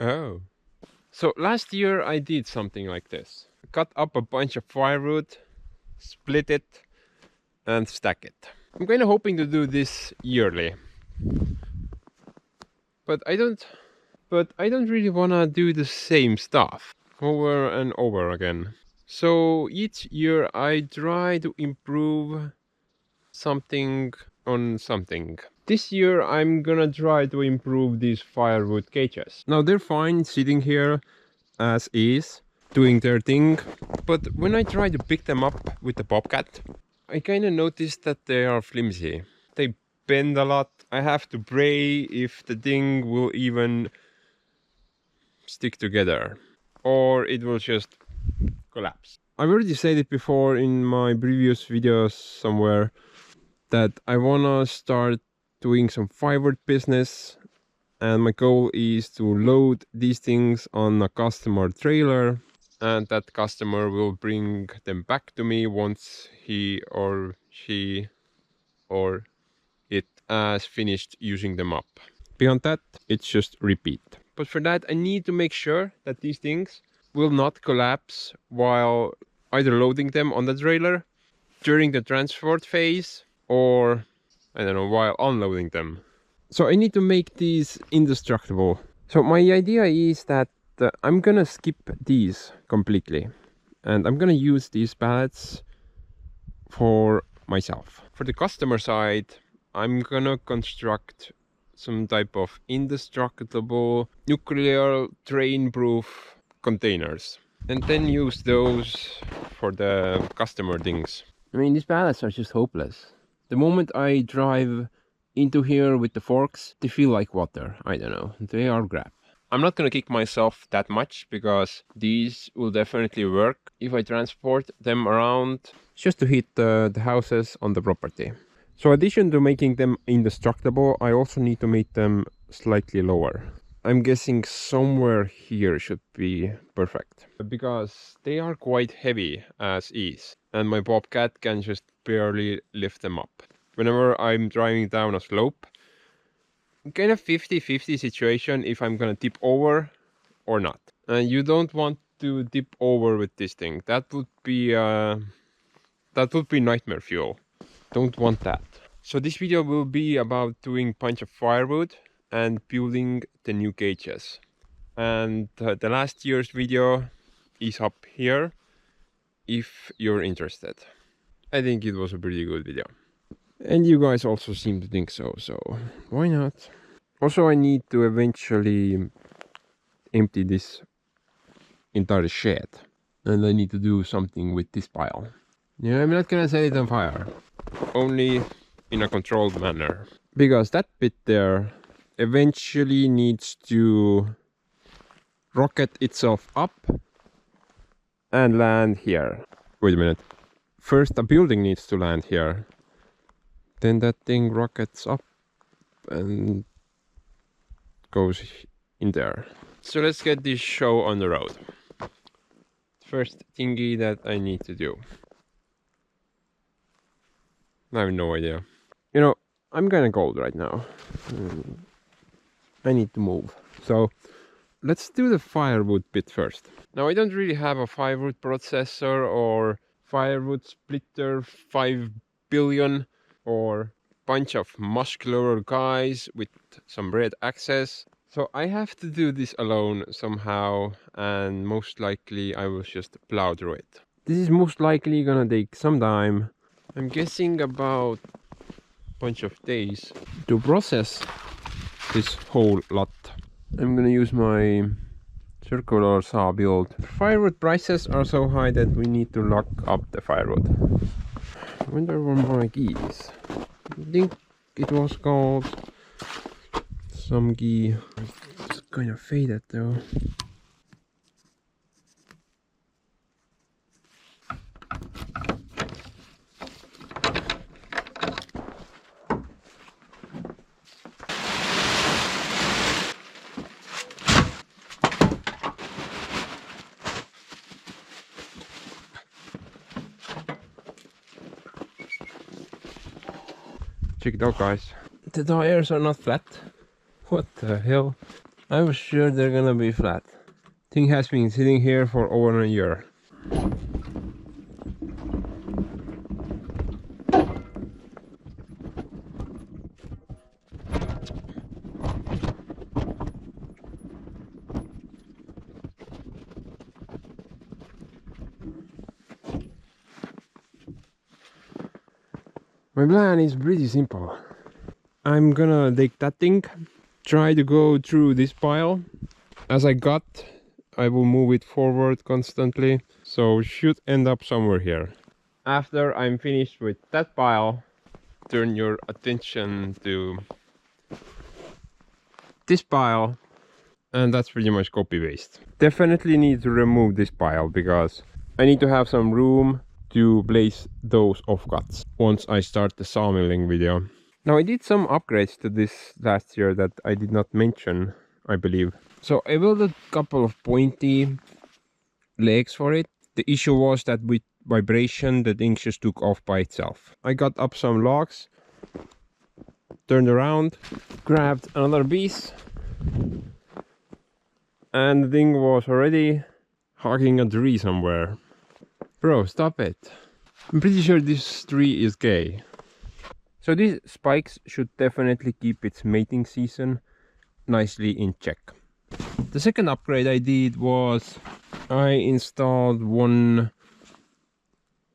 Oh. So last year I did something like this. Cut up a bunch of firewood, split it, and stack it. I'm kind of hoping to do this yearly. But I don't really want to do the same stuff over and over again. So each year I try to improve something on something. This year I'm gonna try to improve these firewood cages. Now they're fine sitting here as is, doing their thing, but when I try to pick them up with the bobcat, I kind of noticed that they are flimsy. They bend a lot. I have to pray if the thing will even stick together or it will just collapse. I've already said it before in my previous videos somewhere that I wanna start doing some firewood business, and my goal is to load these things on a customer trailer, and that customer will bring them back to me once he or she or it has finished using them up. Beyond that, it's just repeat. But for that, I need to make sure that these things will not collapse while either loading them on the trailer during the transport phase or, I don't know, while unloading them. So I need to make these indestructible. So my idea is that I'm gonna skip these completely, and I'm gonna use these pallets for myself. For the customer side, I'm gonna construct some type of indestructible nuclear drain-proof containers and then use those for the customer things. I mean, these pallets are just hopeless. The moment I drive into here with the forks, they feel like water. I don't know, they are crap. I'm not gonna kick myself that much because these will definitely work if I transport them around just to hit the houses on the property. So in addition to making them indestructible, I also need to make them slightly lower. I'm guessing somewhere here should be perfect because they are quite heavy as is, and my bobcat can just barely lift them up. Whenever I'm driving down a slope, kind of 50-50 situation if I'm gonna tip over or not. And you don't want to tip over with this thing. That would be nightmare fuel. Don't want that. So this video will be about doing bunch of firewood and building the new cages. And the last year's video is up here if you're interested. I think it was a pretty good video. And you guys also seem to think so, so why not? Also, I need to eventually empty this entire shed. And I need to do something with this pile. Yeah, I'm not gonna set it on fire. Only in a controlled manner. Because that bit there eventually needs to rocket itself up and land here. Wait a minute. First a building needs to land here. Then that thing rockets up and goes in there. So let's get this show on the road. First thingy that I need to do. I have no idea. You know, I'm kinda cold right now. I need to move. So let's do the firewood bit first. Now I don't really have a firewood processor or firewood splitter 5 billion or bunch of muscular guys with some red axes. So I have to do this alone somehow, and most likely I will just plow through it. This is most likely gonna take some time. I'm guessing about a bunch of days to process this whole lot. I'm gonna use my circular saw build. Firewood prices are so high that we need to lock up the firewood. I wonder where my key is. I think it was called some key. It's kind of faded though. Check it out, guys. The tires are not flat. What the hell? I was sure they're gonna be flat. Thing has been sitting here for over a year. My plan is pretty simple. I'm gonna take that thing, try to go through this pile. As I got, I will move it forward constantly, so should end up somewhere here. After I'm finished with that pile, turn your attention to this pile, and that's pretty much copy paste. Definitely need to remove this pile because I need to have some room to place those offcuts once I start the sawmilling video. Now I did some upgrades to this last year that I did not mention, I believe. So I built a couple of pointy legs for it. The issue was that with vibration the thing just took off by itself. I got up some logs, turned around, grabbed another piece, and the thing was already hugging a tree somewhere. Bro, stop it. I'm pretty sure this tree is gay. So these spikes should definitely keep its mating season nicely in check. The second upgrade I did was I installed one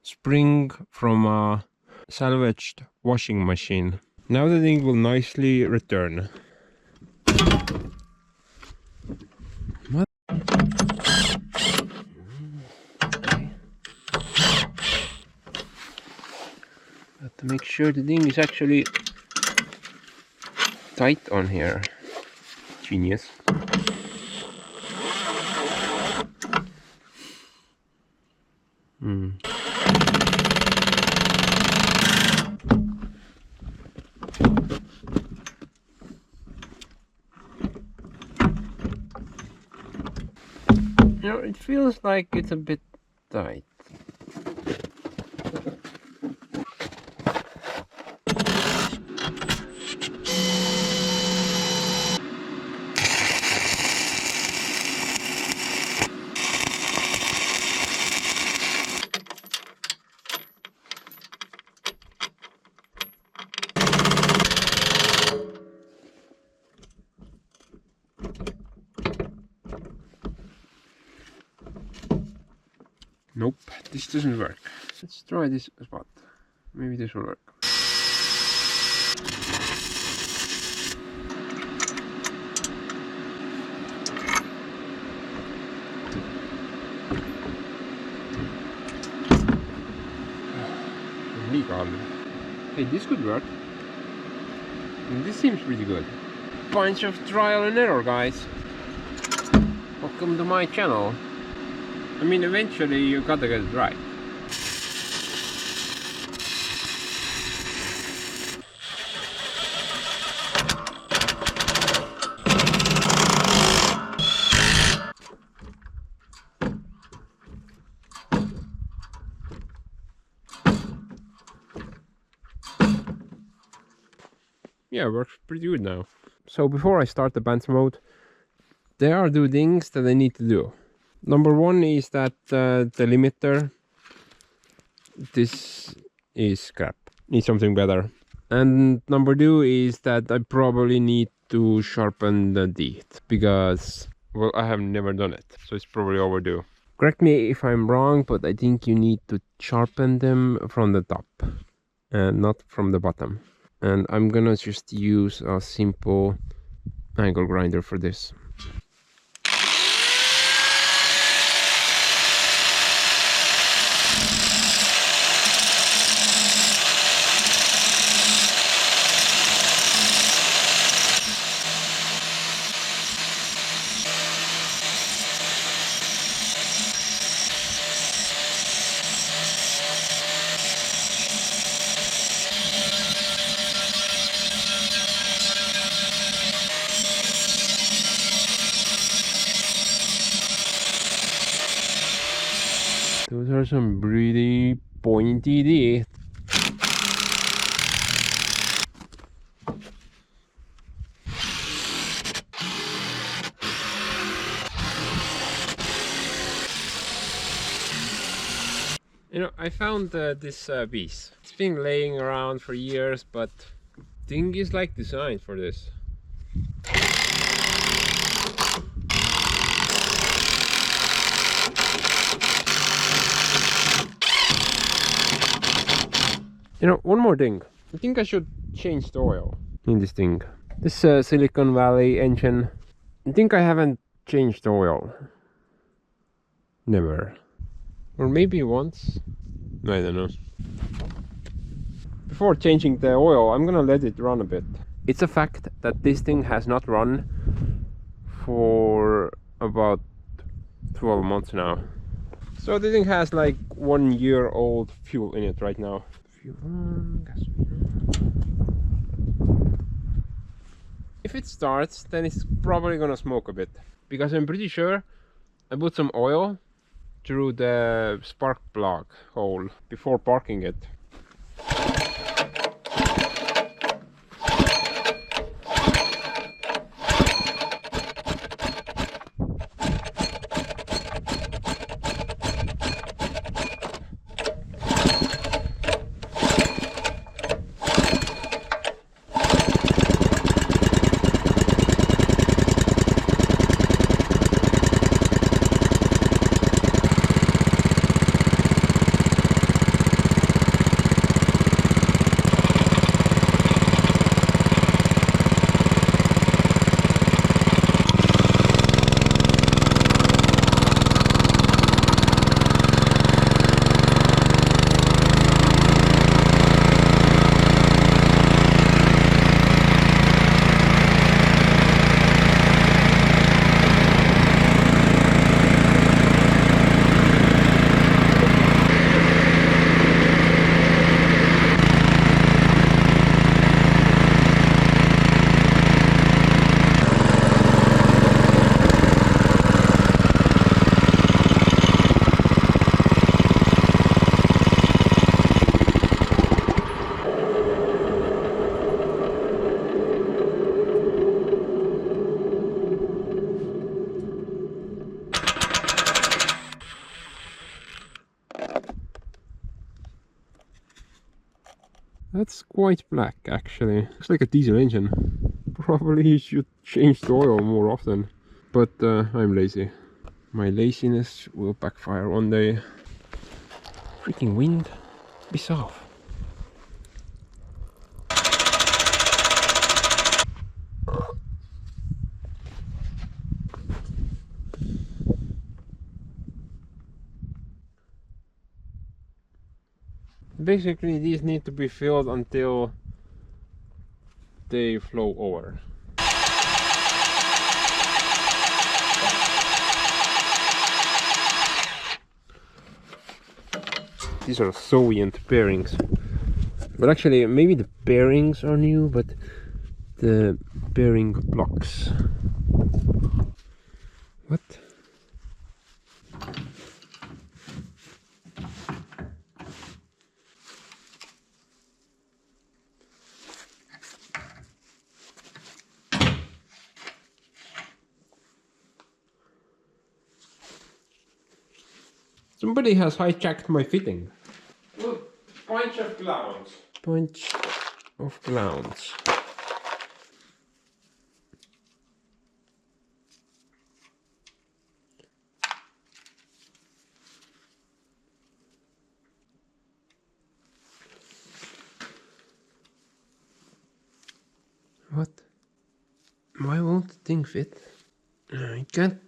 spring from a salvaged washing machine. Now the thing will nicely return. What? Okay. Have to make sure the thing is actually tight on here. Genius. You know, it feels like it's a bit tight. Nope, this doesn't work. Let's try this spot. Maybe this will work. Hey, this could work. This seems pretty good. Bunch of trial and error, guys. Welcome to my channel. I mean, eventually you gotta get it right. Yeah, it works pretty good now. So before I start the banter mode, there are two things that I need to do. Number one is that the limiter, this is crap, needs something better. And number two is that I probably need to sharpen the teeth because, well, I have never done it, so it's probably overdue. Correct me if I'm wrong, but I think you need to sharpen them from the top and not from the bottom. And I'm gonna just use a simple angle grinder for this. Those are some pretty pointy teeth. You know, I found this piece. It's been laying around for years, but thing is like designed for this. You know, one more thing. I think I should change the oil in this thing. This Silicon Valley engine. I think I haven't changed the oil. Never. Or maybe once. I don't know. Before changing the oil, I'm gonna let it run a bit. It's a fact that this thing has not run for about 12 months now. So the thing has like 1 year old fuel in it right now. Fuel on, gasoline. If it starts, then it's probably gonna smoke a bit. Because I'm pretty sure I put some oil through the spark plug hole before parking it. That's quite black actually. Looks like a diesel engine. Probably should change the oil more often. But I'm lazy. My laziness will backfire one day. Freaking wind. Piss off. Basically these need to be filled until they flow over. These are Soviet bearings. But actually maybe the bearings are new, but the bearing blocks. What? Somebody has hijacked my fitting. Look, bunch of clowns. Bunch of clowns. What? Why won't the thing fit? It can't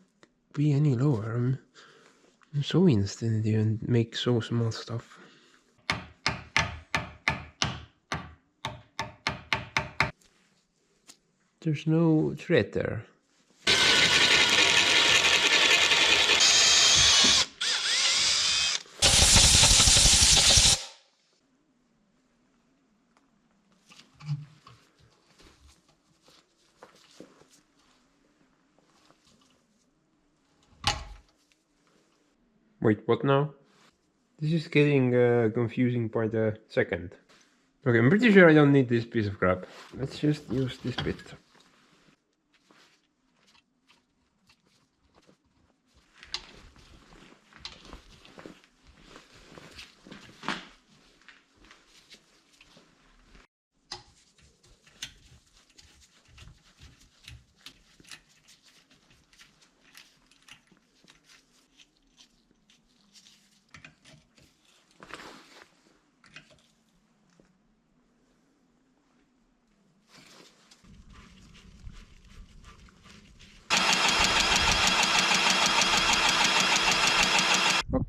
be any lower. I'm so instant to even make so small stuff. There's no thread there. Wait, what now? This is getting confusing by the second. Okay, I'm pretty sure I don't need this piece of crap. Let's just use this bit.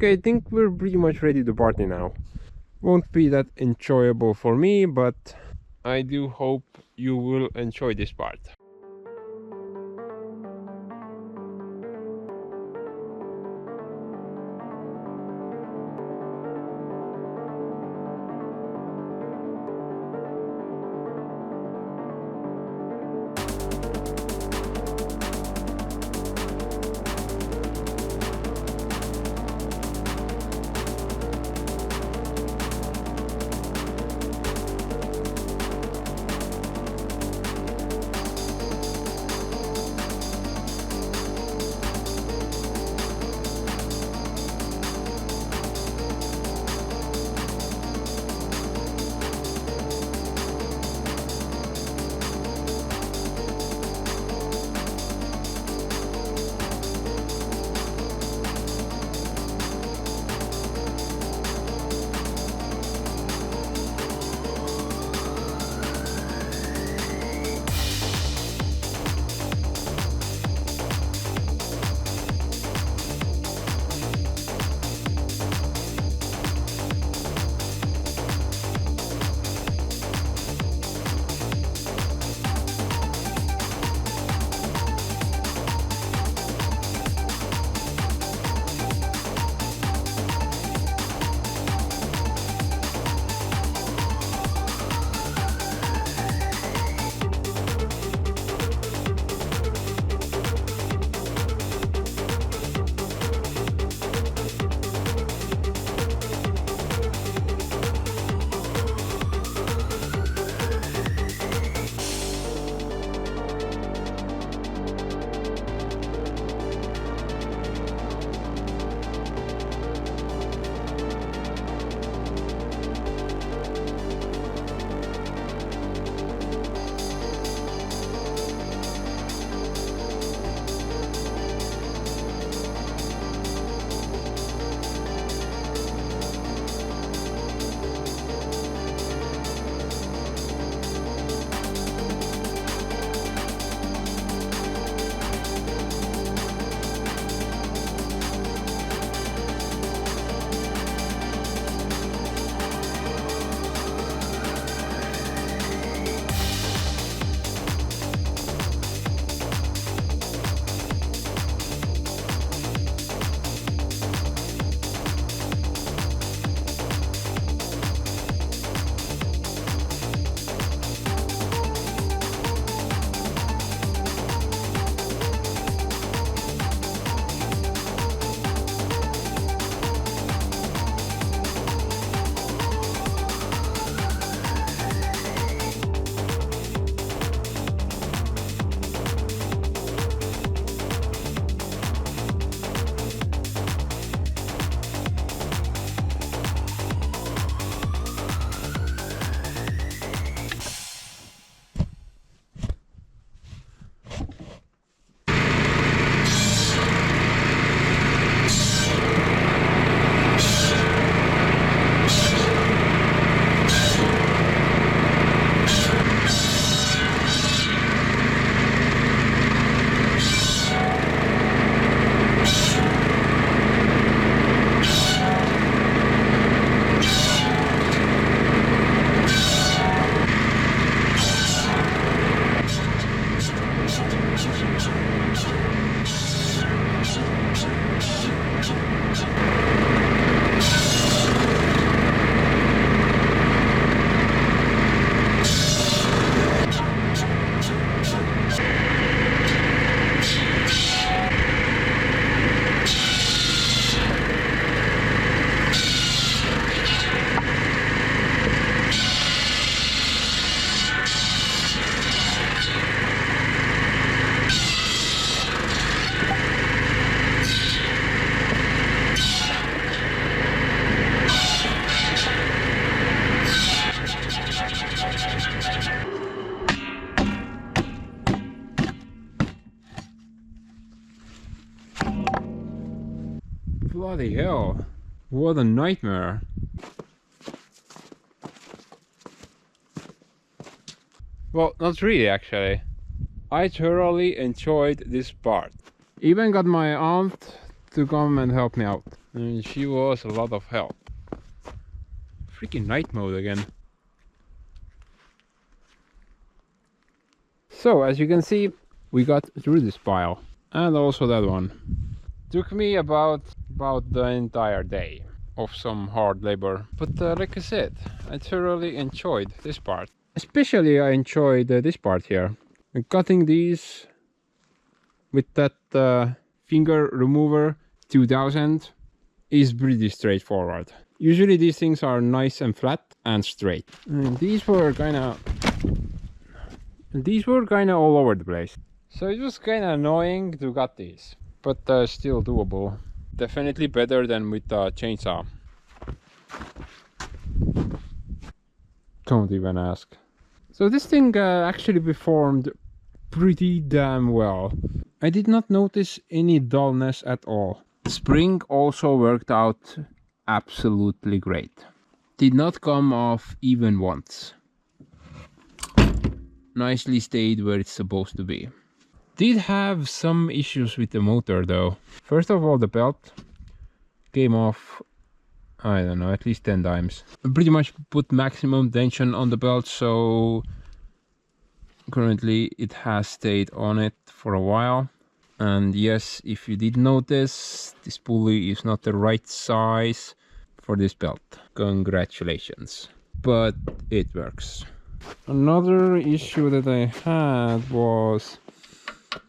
Okay, I think we're pretty much ready to party now. Won't be that enjoyable for me, but I do hope you will enjoy this part. Bloody hell. What a nightmare. Well, not really actually. I thoroughly enjoyed this part. Even got my aunt to come and help me out. and she was a lot of help. Freaking night mode again. So as you can see, we got through this pile, and also that one. Took me about the entire day of some hard labor, but like I said, I thoroughly enjoyed this part. Especially I enjoyed this part here. And cutting these with that finger remover 2000 is pretty straightforward. Usually these things are nice and flat and straight. And these were kinda all over the place. So it was kinda annoying to cut these, but still doable. Definitely better than with a chainsaw. Don't even ask. So this thing actually performed pretty damn well. I did not notice any dullness at all. The spring also worked out absolutely great. Did not come off even once. Nicely stayed where it's supposed to be. Did have some issues with the motor though. First of all, the belt came off, I don't know, at least 10 times. I pretty much put maximum tension on the belt, so currently it has stayed on it for a while. And yes, if you did notice, this pulley is not the right size for this belt. Congratulations. But it works. Another issue that I had was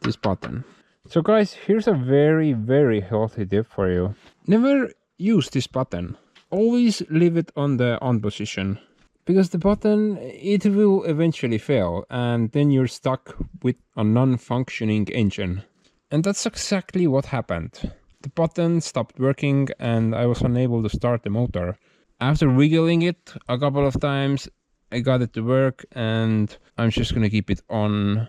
this button. So guys, here's a very healthy tip for you. Never use this button. Always leave it on the on position. Because the button, it will eventually fail, and then you're stuck with a non-functioning engine. And that's exactly what happened. The button stopped working and I was unable to start the motor. After wiggling it a couple of times, I got it to work, and I'm just gonna keep it on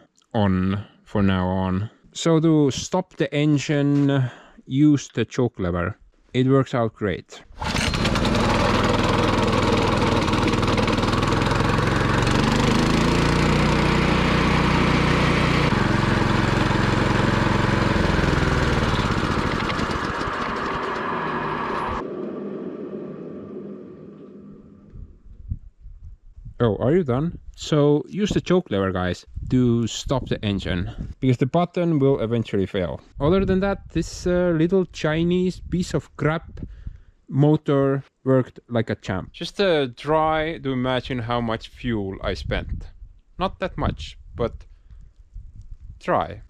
for now on. So to stop the engine, use the choke lever. It works out great. Oh, are you done? So use the choke lever, guys, to stop the engine, because the button will eventually fail. Other than that, this little Chinese piece of crap motor worked like a champ. Just try to imagine how much fuel I spent. Not that much, but try.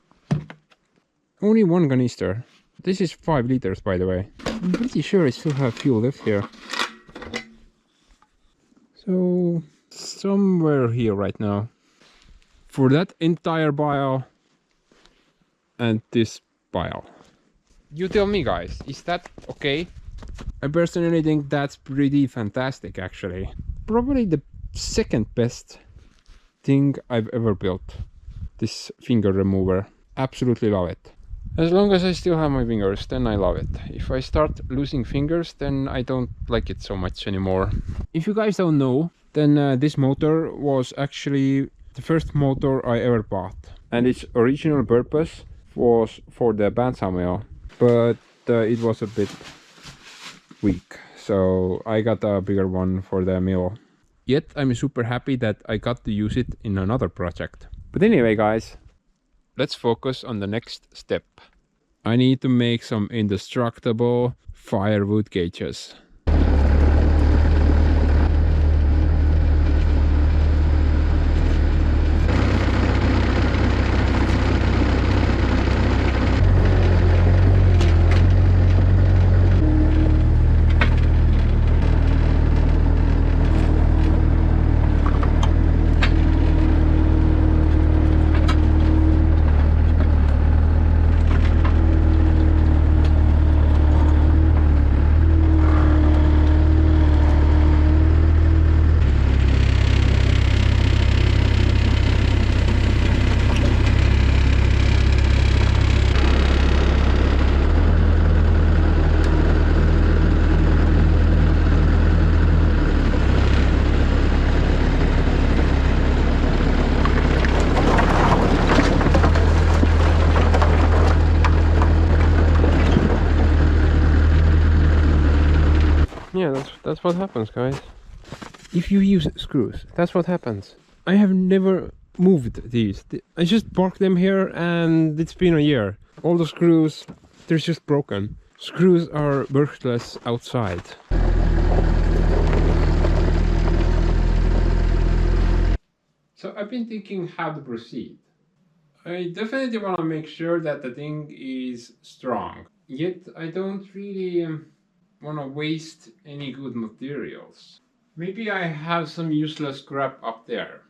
Only one canister. This is 5 liters, by the way. I'm pretty sure I still have fuel left here. So somewhere here right now. For that entire pile and this pile. You tell me, guys, is that okay? I personally think that's pretty fantastic, actually. Probably the second best thing I've ever built. This finger remover. Absolutely love it. As long as I still have my fingers, then I love it. If I start losing fingers, then I don't like it so much anymore. If you guys don't know, then this motor was actually the first motor I ever bought. And its original purpose was for the bandsaw mill. But it was a bit weak, so I got a bigger one for the mill. Yet I'm super happy that I got to use it in another project. But anyway, guys, let's focus on the next step. I need to make some indestructible firewood cages. That's what happens, guys. If you use screws, that's what happens. I have never moved these. I just parked them here and it's been a year. All the screws, they're just broken. Screws are worthless outside. So I've been thinking how to proceed. I definitely want to make sure that the thing is strong. Yet I don't really want to waste any good materials. Maybe I have some useless scrap up there.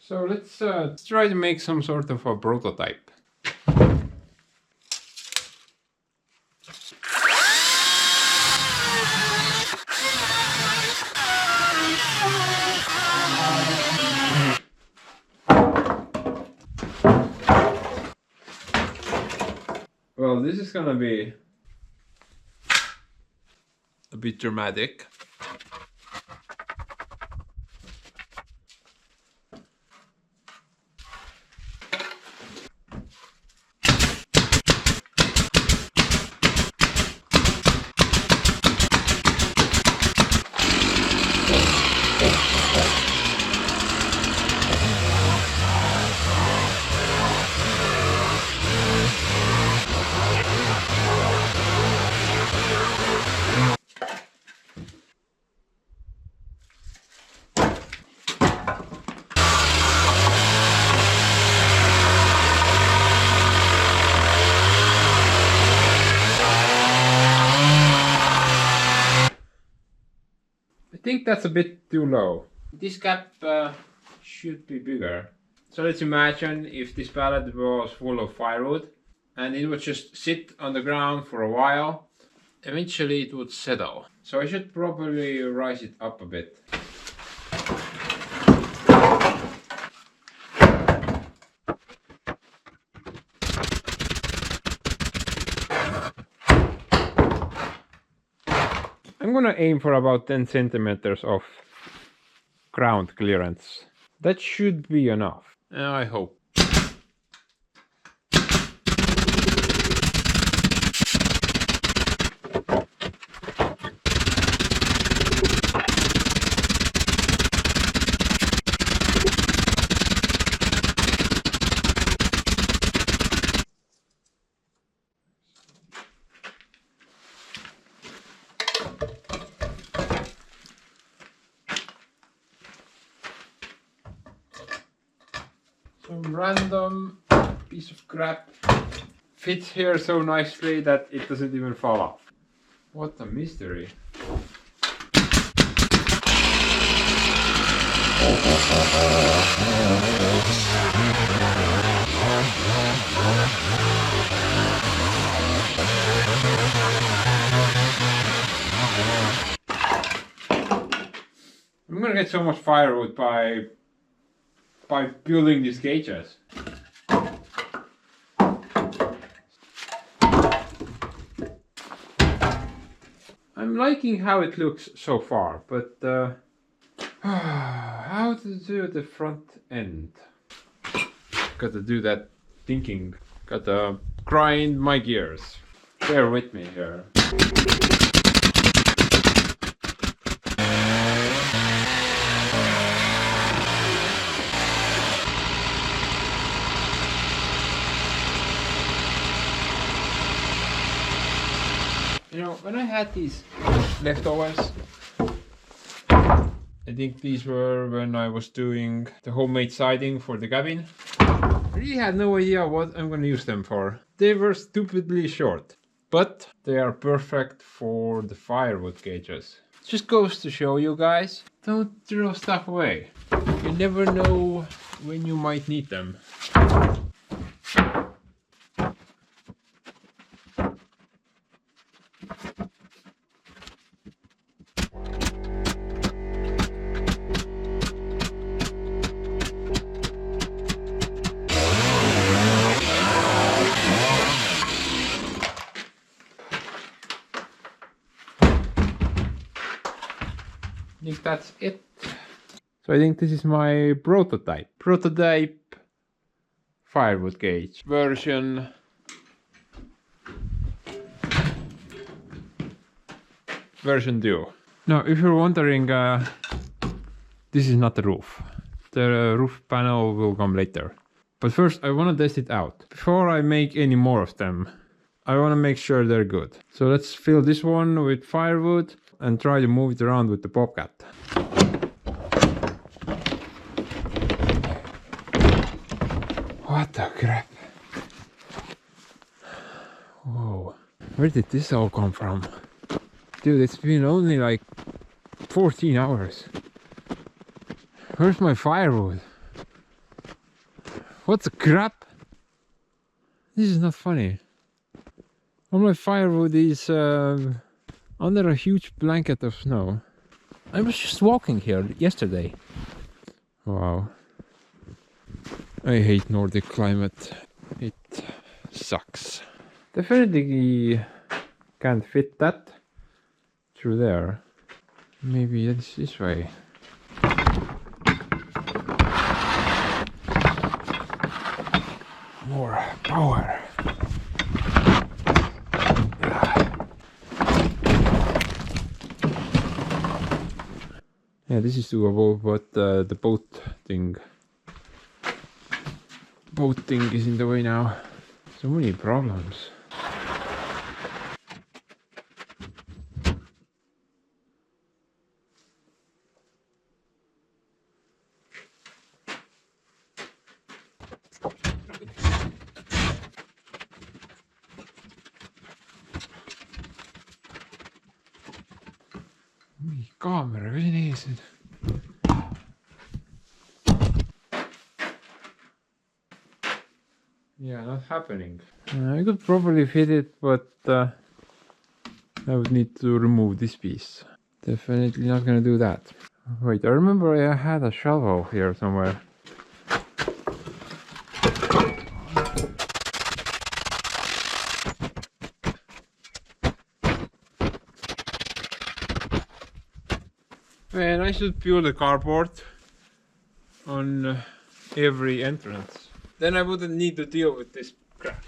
So let's try to make some sort of a prototype. Well, this is gonna be a bit dramatic. I think that's a bit too low. This gap should be bigger. So let's imagine if this pallet was full of firewood and it would just sit on the ground for a while. Eventually it would settle. So I should probably rise it up a bit. I'm gonna aim for about 10 centimeters of ground clearance. That should be enough. I hope. Some random piece of crap fits here so nicely that it doesn't even fall off. What a mystery. I'm gonna get so much firewood by building these cages. I'm liking how it looks so far, but how to do the front end? Gotta do that thinking. Gotta grind my gears. Bear with me here. You know, when I had these leftovers, I think these were when I was doing the homemade siding for the cabin. I really had no idea what I'm gonna use them for. They were stupidly short, but they are perfect for the firewood cages. Just goes to show you guys, don't throw stuff away. You never know when you might need them. that's it. So I think this is my prototype. Prototype firewood cage version 2. Now, if you're wondering, this is not the roof. The roof panel will come later. But first, I want to test it out. Before I make any more of them, I want to make sure they're good. So let's fill this one with firewood and try to move it around with the bobcat. What the crap? Whoa. Where did this all come from? Dude, it's been only like 14 hours. Where's my firewood? What the crap? This is not funny. All my firewood is under a huge blanket of snow. I was just walking here yesterday. Wow. I hate Nordic climate. It sucks. Definitely can't fit that through there. Maybe it's this way. More power. Yeah, this is doable, but the boat thing is in the way now. So many problems. Kaamera, mis on ees nüüd? Yeah, not happening. I could probably fit it, but I would need to remove this piece. Definitely not gonna do that. Wait, I remember I had a shovel here somewhere. Man, I should build a carport on every entrance. Then I wouldn't need to deal with this crap.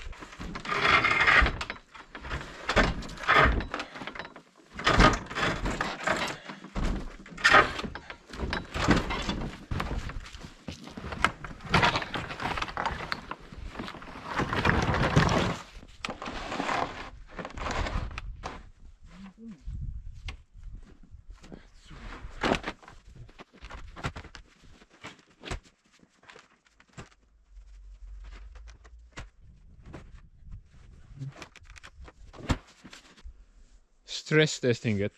Stress testing it.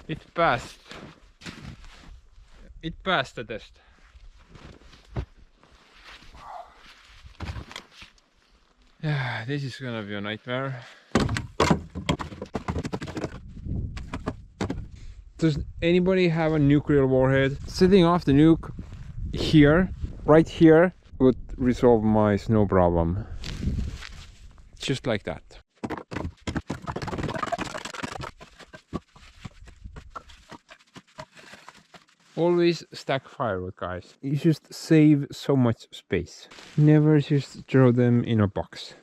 It passed. It passed the test. Yeah, this is gonna be a nightmare. Does anybody have a nuclear warhead? Setting off the nuke here, right here, would resolve my snow problem. Just like that. Always stack firewood, guys. You just save so much space. Never just throw them in a box.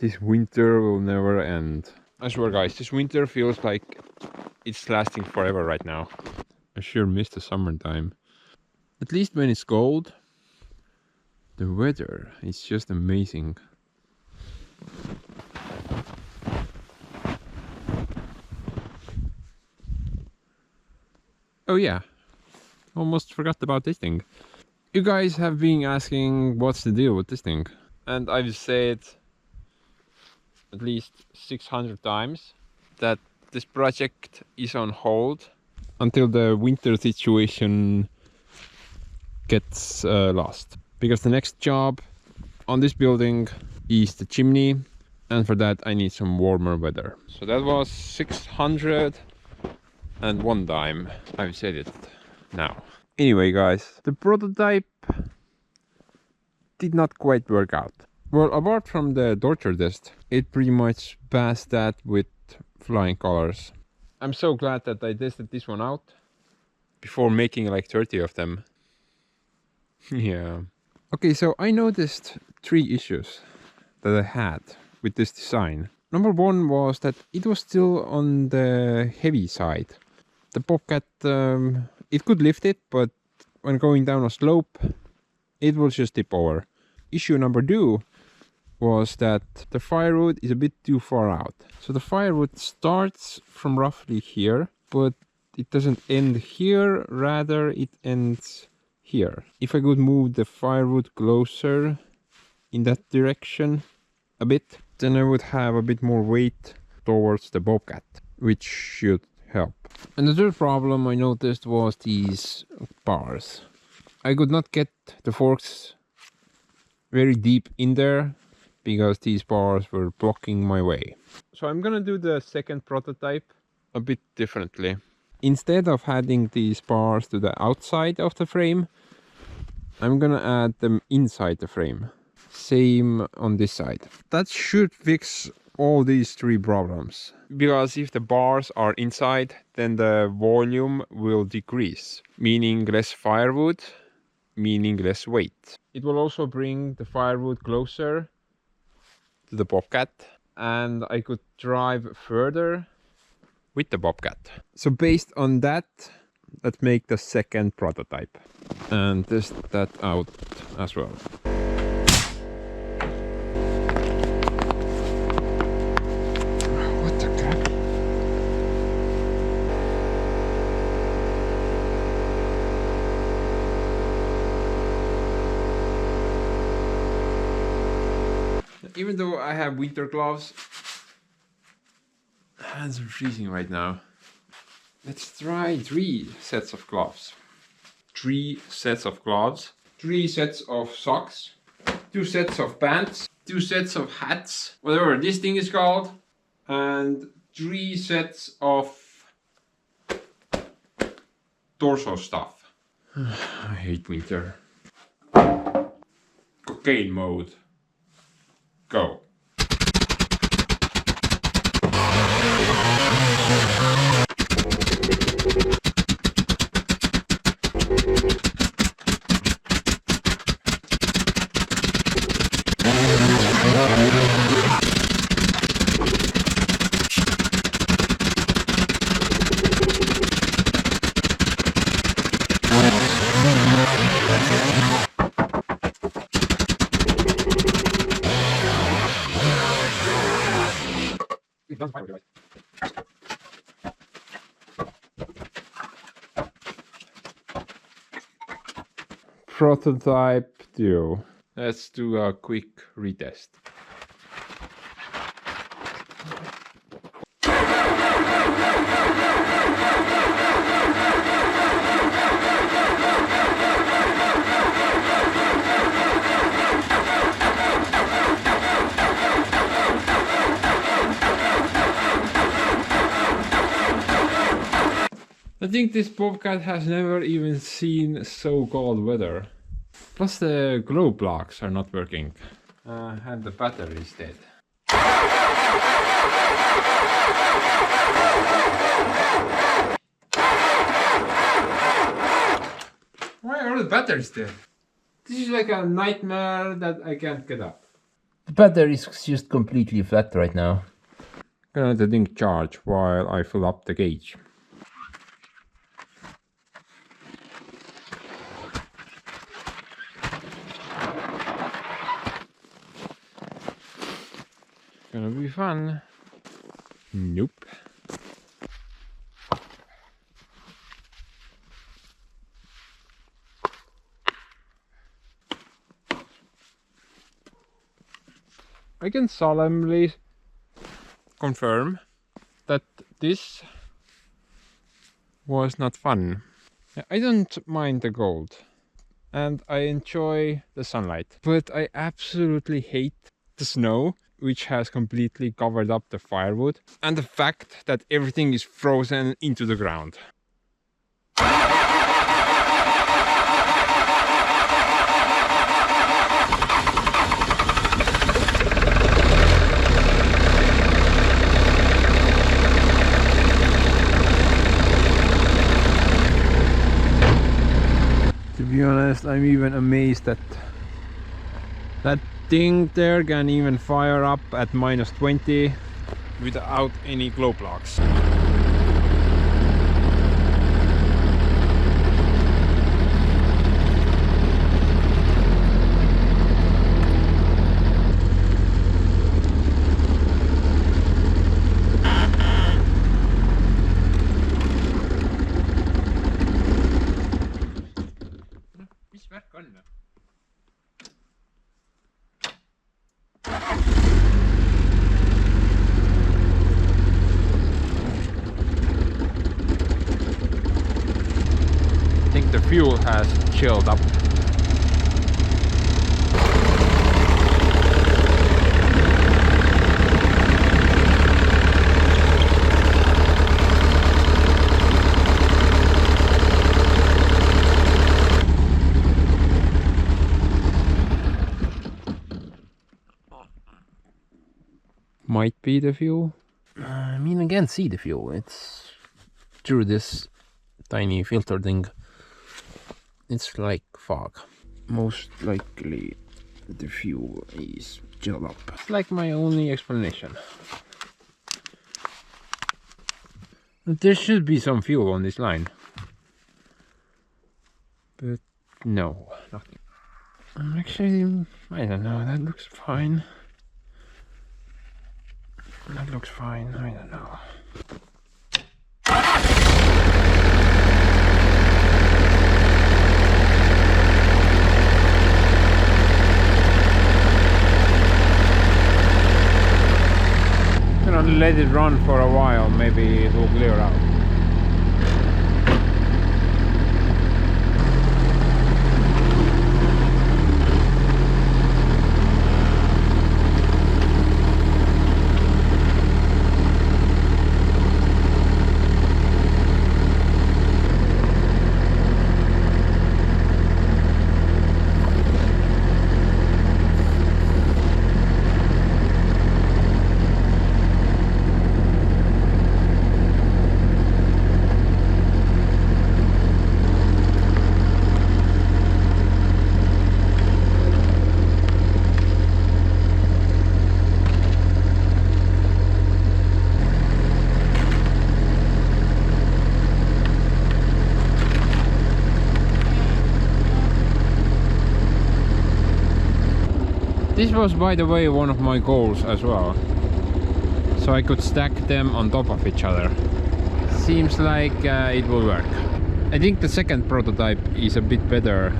This winter will never end. I swear guys, this winter feels like it's lasting forever right now. I sure miss the summertime. At least when it's cold, the weather is just amazing. Oh yeah, almost forgot about this thing. You guys have been asking what's the deal with this thing. And I've said at least 600 times that this project is on hold until the winter situation gets lost. Because the next job on this building is the chimney, and for that I need some warmer weather. So that was 601 time I've said it now. Anyway guys, the prototype did not quite work out. Well, apart from the torture test, it pretty much passed that with flying colors. I'm so glad that I tested this one out before making like 30 of them. Yeah. Okay, so I noticed 3 issues that I had with this design. Number 1 was that it was still on the heavy side. The Bobcat, it could lift it, but when going down a slope, it will just tip over. Issue number 2 was that the firewood is a bit too far out. So the firewood starts from roughly here, but it doesn't end here, rather it ends here. If I could move the firewood closer in that direction a bit, then I would have a bit more weight towards the Bobcat, which should help. And the third problem I noticed was these bars. I could not get the forks very deep in there because these bars were blocking my way. So I'm gonna do the second prototype a bit differently. Instead of adding these bars to the outside of the frame, I'm gonna add them inside the frame. Same on this side. That should fix all these 3 problems. Because if the bars are inside, then the volume will decrease, meaning less firewood, meaning less weight. It will also bring the firewood closer to the Bobcat, and I could drive further with the Bobcat. So based on that, let's make the second prototype and test that out as well. What the crap? Even though I have winter gloves, hands are freezing right now. Let's try 3 sets of gloves. 3 sets of gloves, 3 sets of socks, 2 sets of pants, 2 sets of hats, whatever this thing is called, and 3 sets of torso stuff. I hate winter. Cocaine mode. Go. Prototype 2. Let's do a quick retest. I think this Bobcat has never even seen so cold weather. Plus the glow blocks are not working. And the battery is dead. Why are the batteries dead? This is like a nightmare that I can't get up. The battery is just completely flat right now. Gonna let the thing charge while I fill up the gauge. Gonna be fun. Nope. I can solemnly confirm that this was not fun. I don't mind the cold and I enjoy the sunlight, but I absolutely hate the snow, which has completely covered up the firewood, and the fact that everything is frozen into the ground. To be honest, I'm even amazed that that thing there can even fire up at -20 without any glow plugs. I think the fuel has chilled up. Might be the fuel. I mean, I can't see the fuel. It's through this tiny filter thing. It's like fog. Most likely the fuel is chilled up. It's like my only explanation. There should be some fuel on this line. But no, nothing. Actually, I don't know, that looks fine. That looks fine, I don't know. Gonna let it run for a while, maybe it will clear out. This was, by the way, one of my goals as well. So I could stack them on top of each other. Seems like it will work. I think the second prototype is a bit better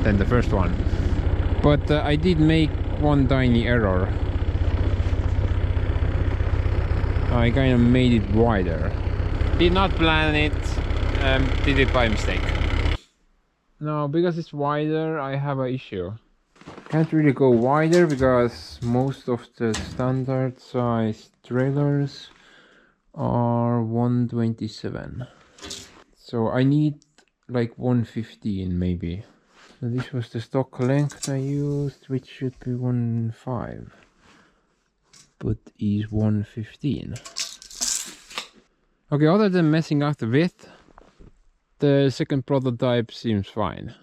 than the first one. But I did make one tiny error. I kind of made it wider. Did not plan it, did it by mistake. Now, because it's wider, I have an issue. Can't really go wider because most of the standard size trailers are 127. So I need like 115 maybe. So this was the stock length I used, which should be 1.5, but is 115. Okay, other than messing up the width, the second prototype seems fine.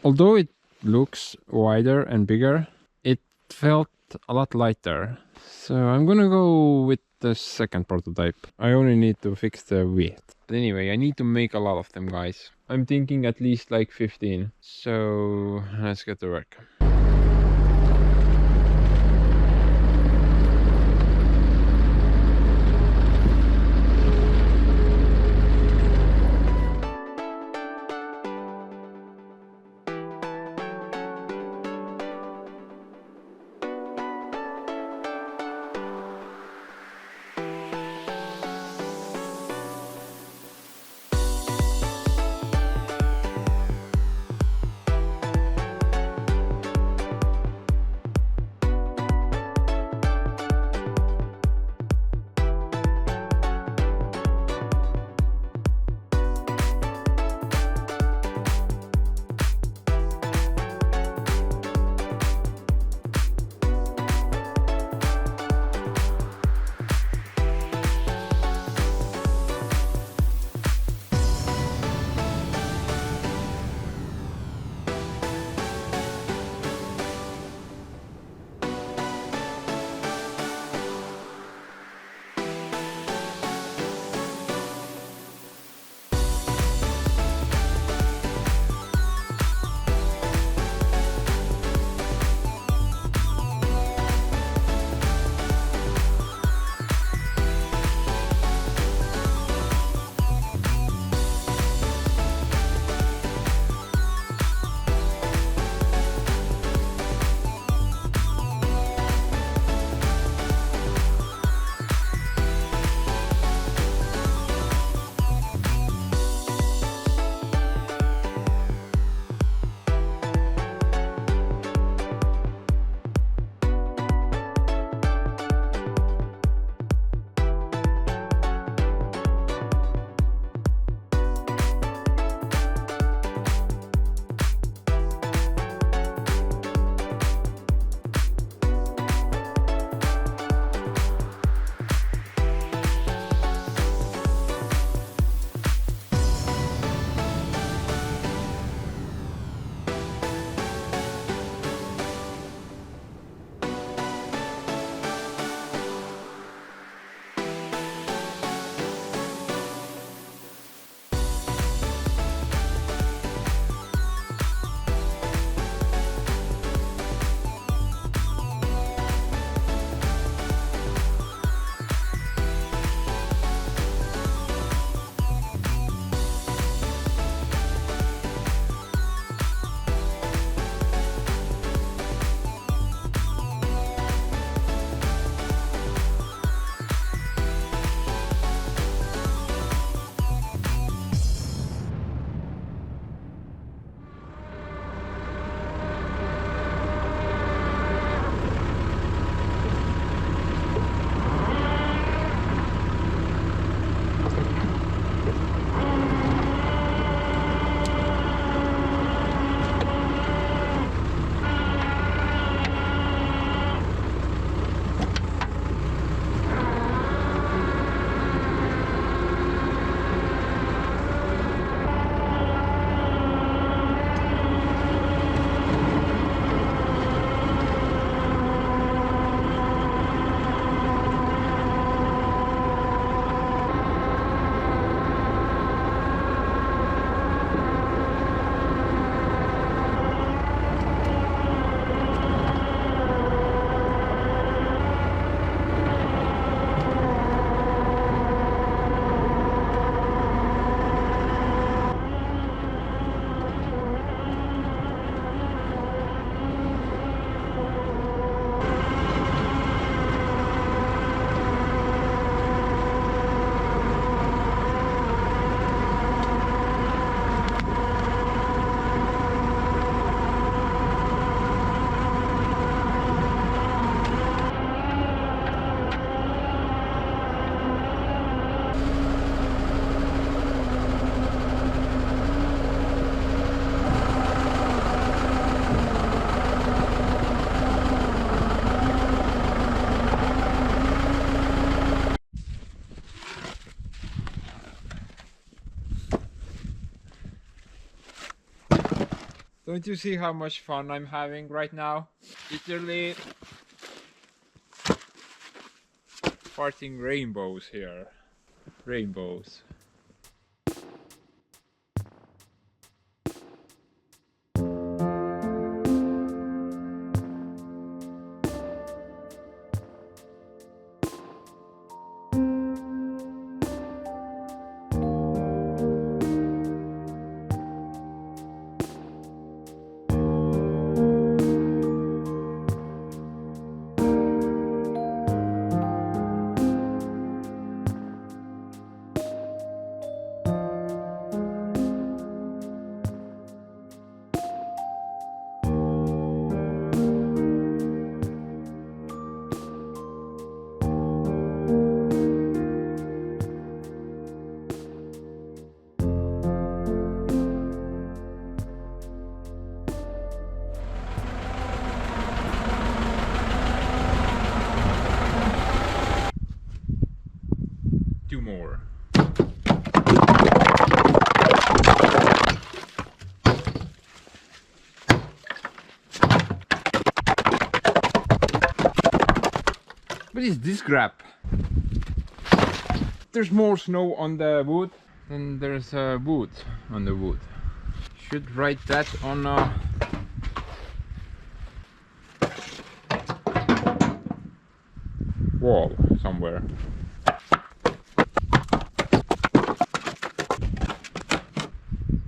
Although it looks wider and bigger, it felt a lot lighter. So I'm gonna go with the second prototype. I only need to fix the width. But anyway, I need to make a lot of them, guys. I'm thinking at least like 15. So let's get to work. Don't you see how much fun I'm having right now? Literally parting rainbows here. Rainbows. Two more. What is this crap? There's more snow on the wood than there's wood on the wood. Should write that on a wall somewhere.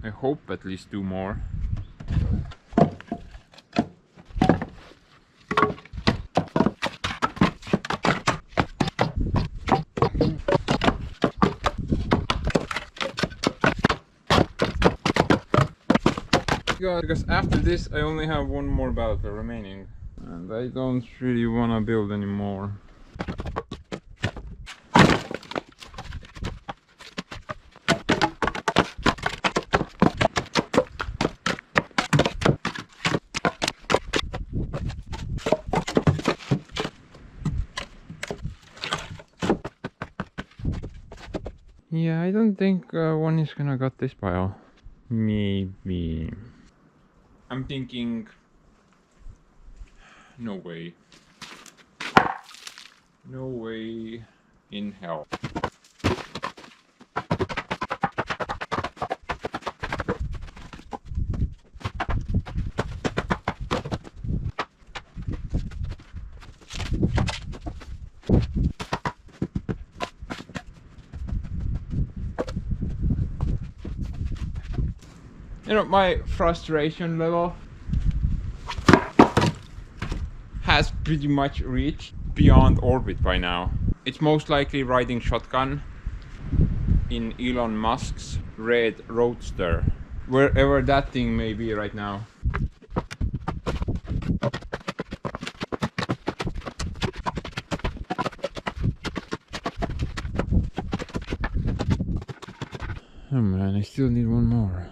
I hope at least two more. Because after this I only have one more pallet remaining and I don't really want to build anymore. Yeah, I don't think one is gonna got this pile. Maybe. I'm thinking, no way. No way in hell. You know, my frustration level has pretty much reached beyond orbit by now. It's most likely riding shotgun in Elon Musk's red roadster, wherever that thing may be right now. Oh man, I still need one more.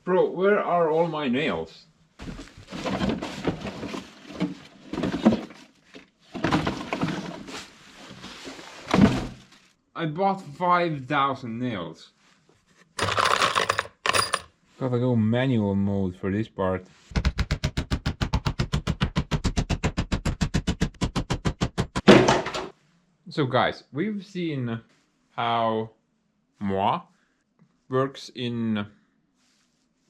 Bro, where are all my nails? I bought 5,000 nails. Gotta go manual mode for this part. So guys, we've seen how moi works in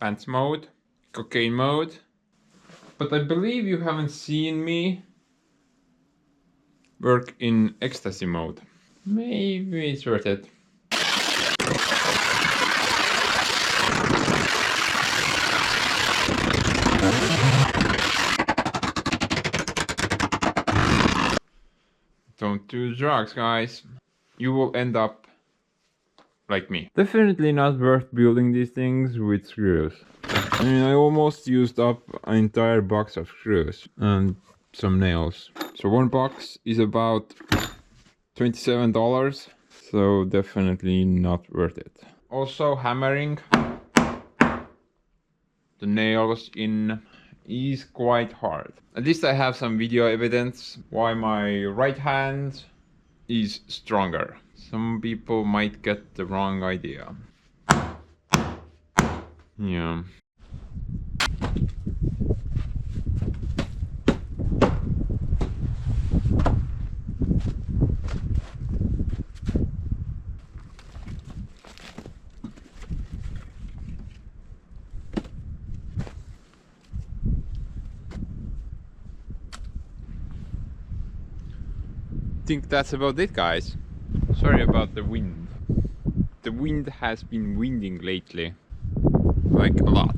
pants mode, cocaine mode, but I believe you haven't seen me work in ecstasy mode. Maybe it's worth it. Don't do drugs, guys. You will end up like me. Definitely not worth building these things with screws. I mean, I almost used up an entire box of screws and some nails. So one box is about $27, so definitely not worth it. Also, hammering the nails in is quite hard. At least I have some video evidence why my right hand is stronger. Some people might get the wrong idea. Yeah. Think that's about it, guys. Sorry about the wind. The wind has been winding lately, like a lot.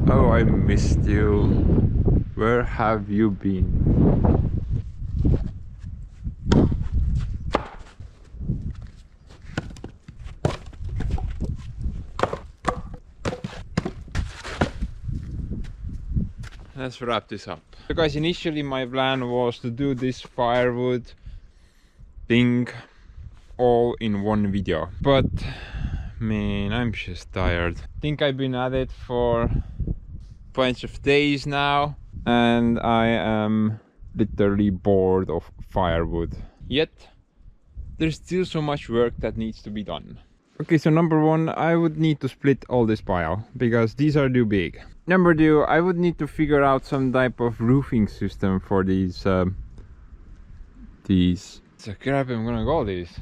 Oh, I missed you. Where have you been? Let's wrap this up. So guys, initially my plan was to do this firewood thing all in one video, but man, I'm just tired. I think I've been at it for a bunch of days now, and I am literally bored of firewood. Yet there's still so much work that needs to be done. Okay, so number one, I would need to split all this pile because these are too big. Number two, I would need to figure out some type of roofing system for these. So crap, I'm gonna call these.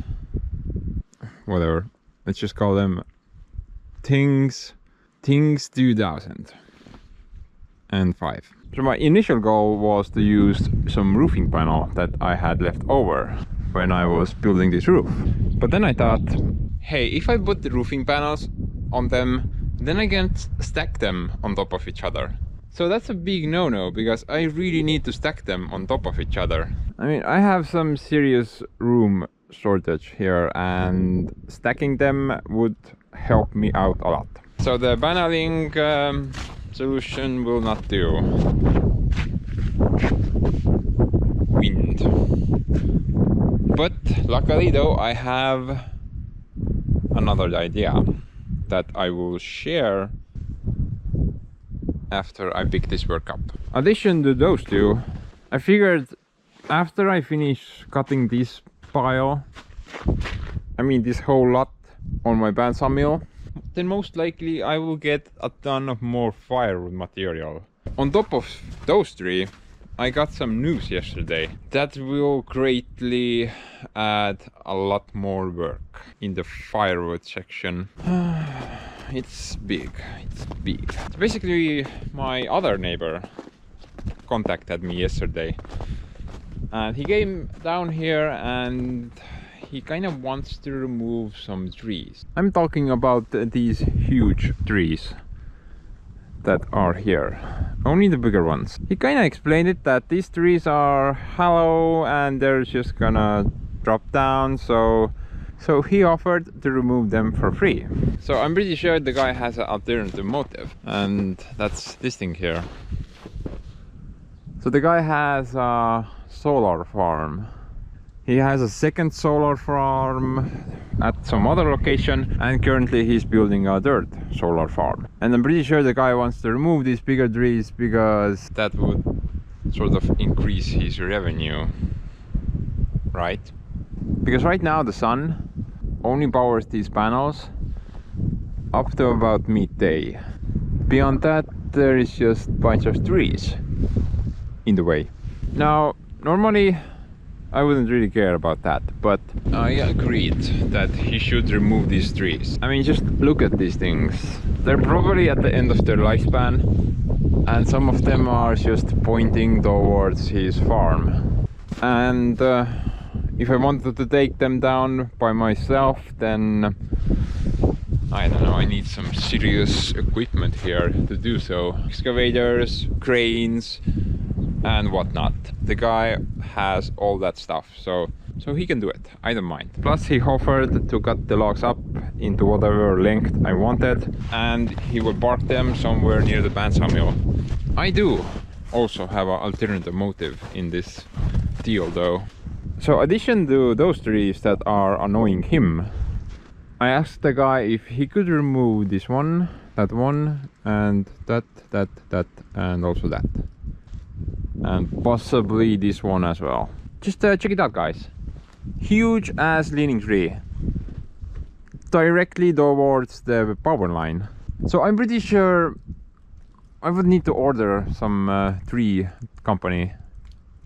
Whatever. Let's just call them Things 2005. So my initial goal was to use some roofing panel that I had left over when I was building this roof. But then I thought, hey, if I put the roofing panels on them, then I can stack them on top of each other. So that's a big no-no, because I really need to stack them on top of each other. I mean, I have some serious room shortage here, and stacking them would help me out a lot. So the paneling solution will not do. Wind. But luckily though, I have another idea that I will share after I pick this work up. In addition to those two, I figured after I finish cutting this pile, this whole lot on my bandsaw mill, then most likely I will get a ton of more firewood material. On top of those three, I got some news yesterday that will greatly add a lot more work in the firewood section. it's big. It's big. So basically, my other neighbor contacted me yesterday, and he came down here and he kind of wants to remove some trees. I'm talking about these huge trees that are here, only the bigger ones. He kind of explained it that these trees are hollow and they're just gonna drop down, so he offered to remove them for free. So I'm pretty sure the guy has an alternative motive, and that's this thing here. So the guy has a solar farm. He has a second solar farm at some other location, and currently he's building a dirt solar farm. And I'm pretty sure the guy wants to remove these bigger trees because that would sort of increase his revenue, right? Because right now the sun only powers these panels up to about midday. Beyond that, there is just a bunch of trees in the way. Now, normally I wouldn't really care about that, but I agreed that he should remove these trees. I mean, just look at these things. They're probably at the end of their lifespan, and some of them are just pointing towards his farm. And if I wanted to take them down by myself, then I don't know, I need some serious equipment here to do so. Excavators, cranes, and whatnot. The guy has all that stuff, so he can do it. I don't mind. Plus, he offered to cut the logs up into whatever length I wanted, and he will bark them somewhere near the bandsaw mill. I do also have an alternative motive in this deal, though. So, addition to those trees that are annoying him, I asked the guy if he could remove this one, and that, and also that. And possibly this one as well. Just check it out, guys. Huge ass leaning tree directly towards the power line. So I'm pretty sure I would need to order some tree company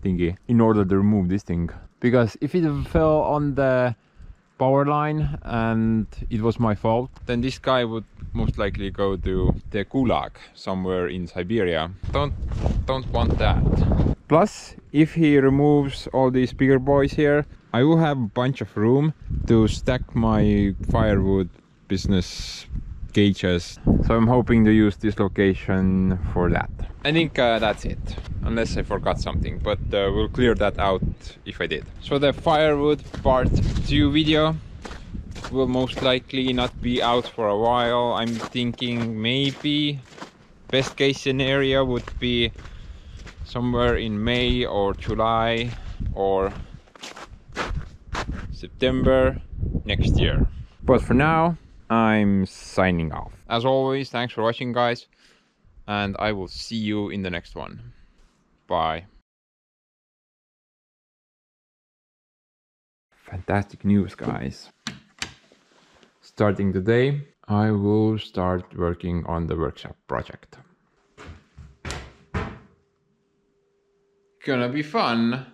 thingy in order to remove this thing, because if it fell on the power line and it was my fault, then this guy would most likely go to the gulag somewhere in Siberia. Don't want that. Plus, if he removes all these bigger boys here, I will have a bunch of room to stack my firewood business cages. So I'm hoping to use this location for that. I think that's it, unless I forgot something, but we'll clear that out if I did. So the firewood part 2 video will most likely not be out for a while. I'm thinking maybe best case scenario would be somewhere in May or July or September next year. But for now, I'm signing off. As always, thanks for watching, guys, and I will see you in the next one. Bye. Fantastic news, guys. Starting today, I will start working on the workshop project. Gonna be fun.